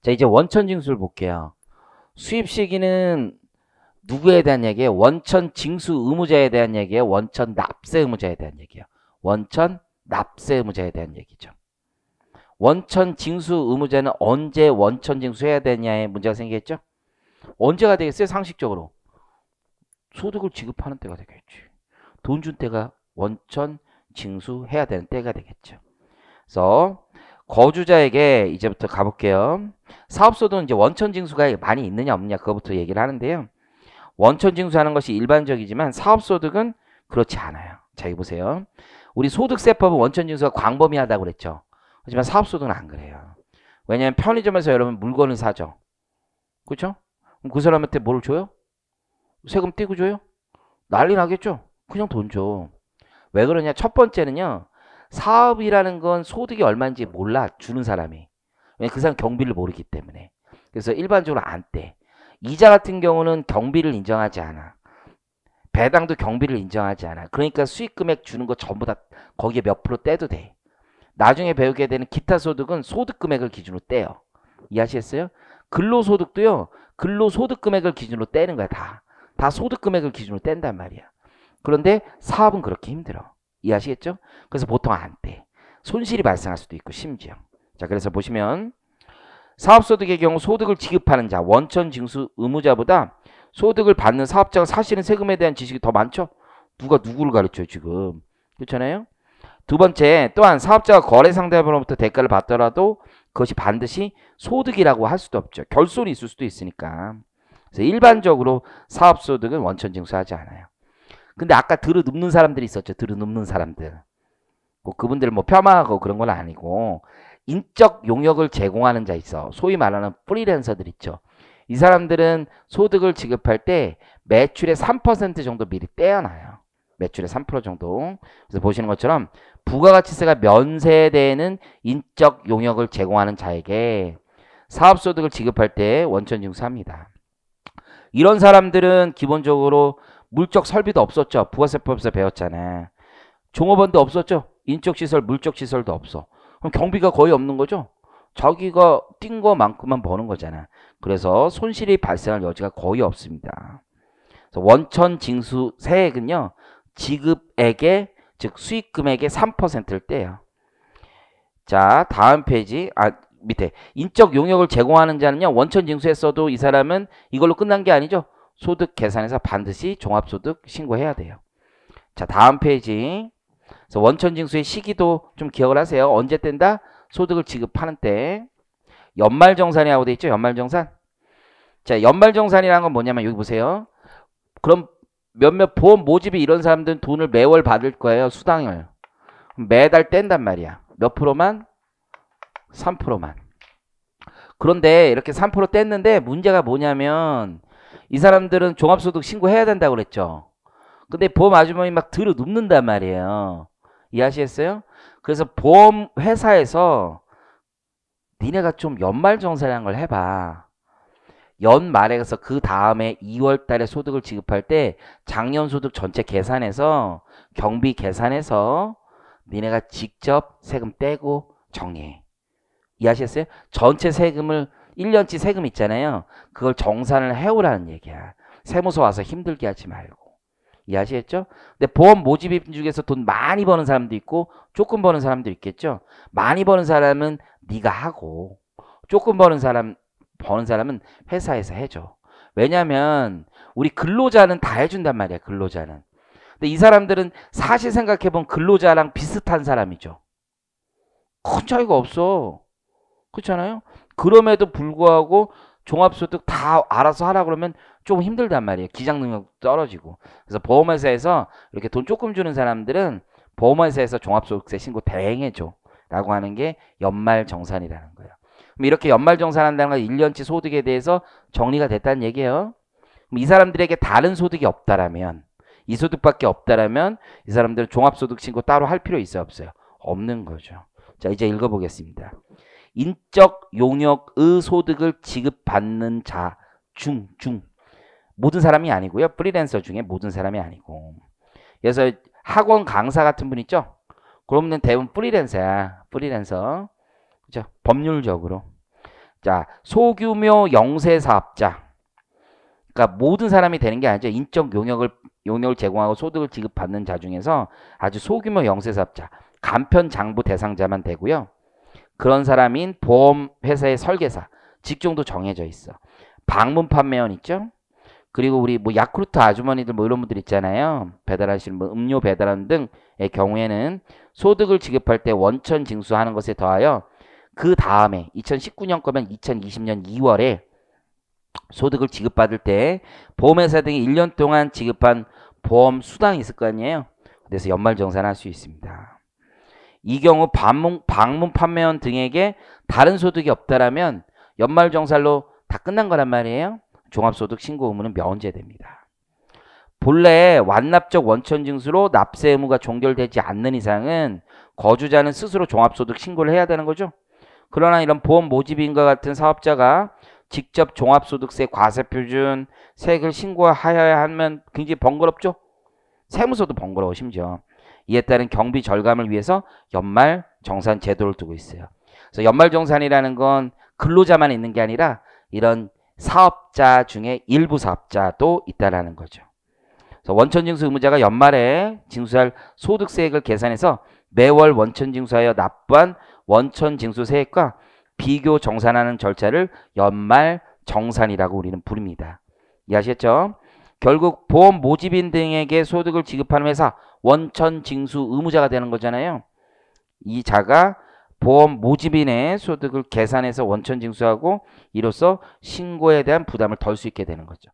자, 이제 원천 징수를 볼게요. 수입 시기는 누구에 대한 얘기예요? 원천 징수 의무자에 대한 얘기예요? 원천 납세 의무자에 대한 얘기예요? 원천 납세 의무자에 대한 얘기죠. 원천 징수 의무자는 언제 원천 징수해야 되냐에 문제가 생기겠죠? 언제가 되겠어요? 상식적으로. 소득을 지급하는 때가 되겠지. 돈 준 때가 원천 징수해야 되는 때가 되겠죠. 그래서 거주자에게 이제부터 가볼게요. 사업소득은 이제 원천 징수가 많이 있느냐 없느냐 그거부터 얘기를 하는데요. 원천 징수하는 것이 일반적이지만 사업소득은 그렇지 않아요. 자, 여기 보세요. 우리 소득세법은 원천 징수가 광범위하다고 그랬죠. 하지만 사업소득은 안 그래요. 왜냐하면 편의점에서 여러분 물건을 사죠. 그렇죠? 그럼 그 사람한테 뭘 줘요? 세금 떼고 줘요? 난리 나겠죠? 그냥 돈 줘. 왜 그러냐? 첫 번째는요. 사업이라는 건 소득이 얼마인지 몰라. 주는 사람이. 왜냐면 그 사람 경비를 모르기 때문에. 그래서 일반적으로 안 떼. 이자 같은 경우는 경비를 인정하지 않아. 배당도 경비를 인정하지 않아. 그러니까 수익금액 주는 거 전부 다 거기에 몇 프로 떼도 돼. 나중에 배우게 되는 기타 소득은 소득금액을 기준으로 떼요. 이해하시겠어요? 근로소득도요. 근로소득금액을 기준으로 떼는 거야. 다 소득금액을 기준으로 뗀단 말이야. 그런데 사업은 그렇게 힘들어. 이해하시겠죠? 그래서 보통 안 떼. 손실이 발생할 수도 있고 심지어. 자, 그래서 보시면 사업소득의 경우 소득을 지급하는 자, 원천 징수 의무자보다 소득을 받는 사업자가 사실은 세금에 대한 지식이 더 많죠? 누가 누구를 가르쳐요 지금. 그렇잖아요? 두 번째, 또한 사업자가 거래 상대방으로부터 대가를 받더라도 그것이 반드시 소득이라고 할 수도 없죠. 결손이 있을 수도 있으니까. 그래서 일반적으로 사업소득은 원천 징수하지 않아요. 근데 아까 들어눕는 사람들이 있었죠. 들어눕는 사람들. 그분들 뭐 폄하하고 그런 건 아니고 인적 용역을 제공하는 자 있어. 소위 말하는 프리랜서들 있죠. 이 사람들은 소득을 지급할 때 매출의 3% 정도 미리 떼어놔요. 매출의 3% 정도. 그래서 보시는 것처럼 부가가치세가 면세되는 인적 용역을 제공하는 자에게 사업소득을 지급할 때 원천 징수합니다. 이런 사람들은 기본적으로 물적 설비도 없었죠. 부가세법에서 배웠잖아. 종업원도 없었죠. 인적시설, 물적시설도 없어. 그럼 경비가 거의 없는 거죠. 자기가 뛴 거만큼만 버는 거잖아. 그래서 손실이 발생할 여지가 거의 없습니다. 그래서 원천 징수 세액은요. 지급액의 즉 수익금액의 3%를 떼요. 자, 다음 페이지. 밑에 인적 용역을 제공하는 자는요. 원천 징수했어도 이 사람은 이걸로 끝난 게 아니죠. 소득 계산에서 반드시 종합소득 신고해야 돼요. 자, 다음 페이지. 그래서 원천 징수의 시기도 좀 기억을 하세요. 언제 뗀다? 소득을 지급하는 때. 연말정산이라고 돼 있죠. 연말정산. 자, 연말정산이라는 건 뭐냐면 여기 보세요. 그럼 몇몇 보험 모집이 이런 사람들은 돈을 매월 받을 거예요. 수당을. 매달 뗀단 말이야. 몇 프로만? 3%만. 그런데 이렇게 3% 뗐는데 문제가 뭐냐면 이 사람들은 종합소득 신고해야 된다고 그랬죠. 근데 보험 아주머니 막 들어눕는단 말이에요. 이해하시겠어요? 그래서 보험 회사에서 니네가 좀 연말정산이라는 걸 해봐. 연말에 가서 그 다음에 2월 달에 소득을 지급할 때 작년 소득 전체 계산해서 경비 계산해서 니네가 직접 세금 떼고 정리해. 이해하셨어요? 전체 세금을 1년치 세금 있잖아요. 그걸 정산을 해오라는 얘기야. 세무서 와서 힘들게 하지 말고. 이해하시겠죠? 근데 보험 모집인 중에서 돈 많이 버는 사람도 있고 조금 버는 사람도 있겠죠. 많이 버는 사람은 네가 하고 조금 버는 사람은 회사에서 해줘. 왜냐면 우리 근로자는 다 해준단 말이야. 근로자는. 근데 이 사람들은 사실 생각해보면 근로자랑 비슷한 사람이죠. 큰 차이가 없어. 그렇잖아요. 그럼에도 불구하고 종합소득 다 알아서 하라 그러면 좀 힘들단 말이에요. 기장 능력 떨어지고. 그래서 보험회사에서 이렇게 돈 조금 주는 사람들은 보험회사에서 종합소득세 신고 대행해줘 라고 하는 게 연말정산이라는 거예요. 그럼 이렇게 연말정산한다는 건 1년치 소득에 대해서 정리가 됐다는 얘기예요. 그럼 이 사람들에게 다른 소득이 없다라면 이 소득밖에 없다라면 이 사람들은 종합소득 신고 따로 할 필요 있어요 없어요? 없는 거죠. 자, 이제 읽어보겠습니다. 인적 용역의 소득을 지급받는 자 중 모든 사람이 아니고요. 프리랜서 중에 모든 사람이 아니고. 그래서 학원 강사 같은 분 있죠? 그러면 대부분 프리랜서야. 프리랜서. 그죠? 법률적으로. 자, 소규모 영세 사업자. 그러니까 모든 사람이 되는 게 아니죠. 인적 용역을 제공하고 소득을 지급받는 자 중에서 아주 소규모 영세 사업자, 간편 장부 대상자만 되고요. 그런 사람인 보험 회사의 설계사, 직종도 정해져 있어. 방문 판매원 있죠? 그리고 우리 뭐 야쿠르트 아주머니들 뭐 이런 분들 있잖아요. 배달하시는 뭐 음료 배달하는 등의 경우에는 소득을 지급할 때 원천 징수하는 것에 더하여 그 다음에 2019년 거면 2020년 2월에 소득을 지급받을 때 보험회사 등이 1년 동안 지급한 보험 수당이 있을 거 아니에요. 그래서 연말정산할 수 있습니다. 이 경우 방문 판매원 등에게 다른 소득이 없다라면 연말정산로 다 끝난 거란 말이에요. 종합소득 신고 의무는 면제됩니다. 본래 완납적 원천징수로 납세 의무가 종결되지 않는 이상은 거주자는 스스로 종합소득 신고를 해야 되는 거죠. 그러나 이런 보험 모집인과 같은 사업자가 직접 종합소득세 과세표준 세액을 신고하여야 하면 굉장히 번거롭죠. 세무서도 번거로워 심지어. 이에 따른 경비 절감을 위해서 연말정산 제도를 두고 있어요. 그래서 연말정산이라는 건 근로자만 있는 게 아니라 이런 사업자 중에 일부 사업자도 있다라는 거죠. 그래서 원천징수 의무자가 연말에 징수할 소득세액을 계산해서 매월 원천징수하여 납부한 원천징수세액과 비교 정산하는 절차를 연말정산이라고 우리는 부릅니다. 이해하셨죠? 결국 보험 모집인 등에게 소득을 지급하는 회사 원천징수 의무자가 되는 거잖아요. 이 자가 보험 모집인의 소득을 계산해서 원천징수하고 이로써 신고에 대한 부담을 덜 수 있게 되는 거죠.